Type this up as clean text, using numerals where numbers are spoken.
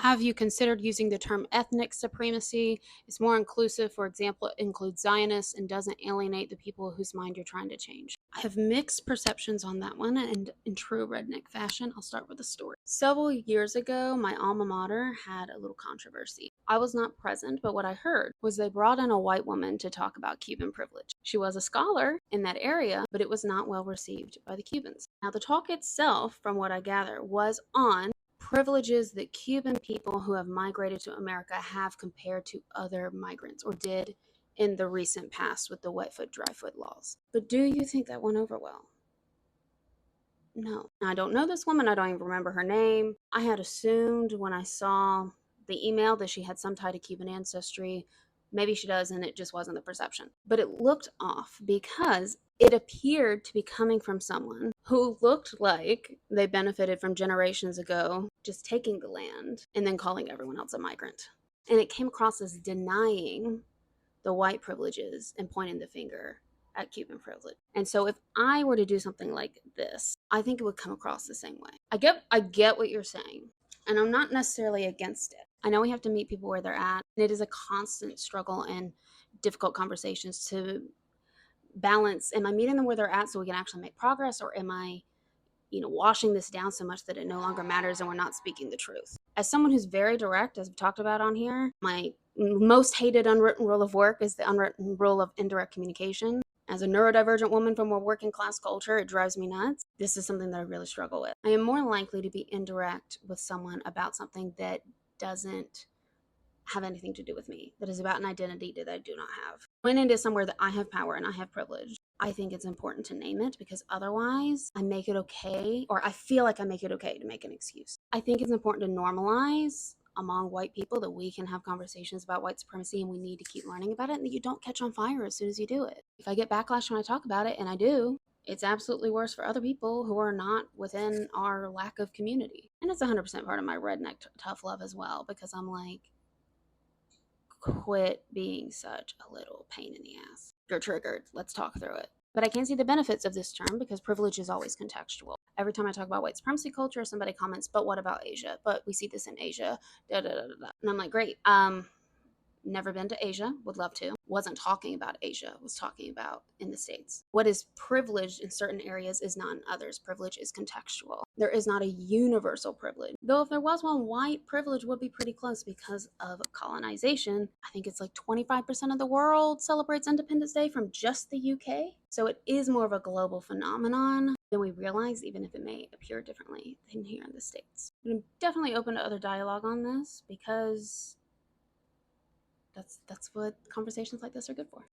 Have you considered using the term ethnic supremacy? It's more inclusive. For example, it includes Zionists and doesn't alienate the people whose mind you're trying to change. I have mixed perceptions on that one, and in true redneck fashion, I'll start with a story. Several years ago, my alma mater had a little controversy. I was not present, but what I heard was they brought in a white woman to talk about Cuban privilege. She was a scholar in that area, but it was not well received by the Cubans. Now, the talk itself, from what I gather, was on privileges that Cuban people who have migrated to America have compared to other migrants or did in the recent past with the wet foot, dry foot laws. But do you think that went over well? No. I don't know this woman. I don't even remember her name. I had assumed when I saw the email that she had some tie to Cuban ancestry. Maybe she does, and it just wasn't the perception. But it looked off because it appeared to be coming from someone who looked like they benefited from generations ago just taking the land and then calling everyone else a migrant. And it came across as denying the white privileges and pointing the finger at Cuban privilege. And so if I were to do something like this, I think it would come across the same way. I get what you're saying, and I'm not necessarily against it. I know we have to meet people where they're at, and it is a constant struggle and difficult conversations to balance. Am I meeting them where they're at so we can actually make progress, or am I washing this down so much that it no longer matters and we're not speaking the truth? As someone who's very direct, as we talked about on here, my most hated unwritten rule of work is the unwritten rule of indirect communication. As a neurodivergent woman from a working class culture, it drives me nuts. This is something that I really struggle with. I am more likely to be indirect with someone about something that doesn't have anything to do with me, that is about an identity that I do not have. When it is somewhere that I have power and I have privilege, I think it's important to name it, because otherwise I make it okay, or I feel like I make it okay to make an excuse. I think it's important to normalize among white people that we can have conversations about white supremacy, and we need to keep learning about it, and that you don't catch on fire as soon as you do it. If I get backlash when I talk about it, and I do, it's absolutely worse for other people who are not within our lack of community. And it's 100% part of my redneck tough love as well, because I'm like, quit being such a little pain in the ass. You're triggered. Let's talk through it. But I can see the benefits of this term because privilege is always contextual. Every time I talk about white supremacy culture, somebody comments, but what about Asia? But we see this in Asia. Da, da, da, da. And I'm like, great. Never been to Asia, would love to. Wasn't talking about Asia, was talking about in the States. What is privileged in certain areas is not in others. Privilege is contextual. There is not a universal privilege. Though if there was one, white privilege would be pretty close because of colonization. I think it's like 25% of the world celebrates Independence Day from just the UK. So it is more of a global phenomenon than we realize, even if it may appear differently than here in the States. But I'm definitely open to other dialogue on this because that's what conversations like this are good for.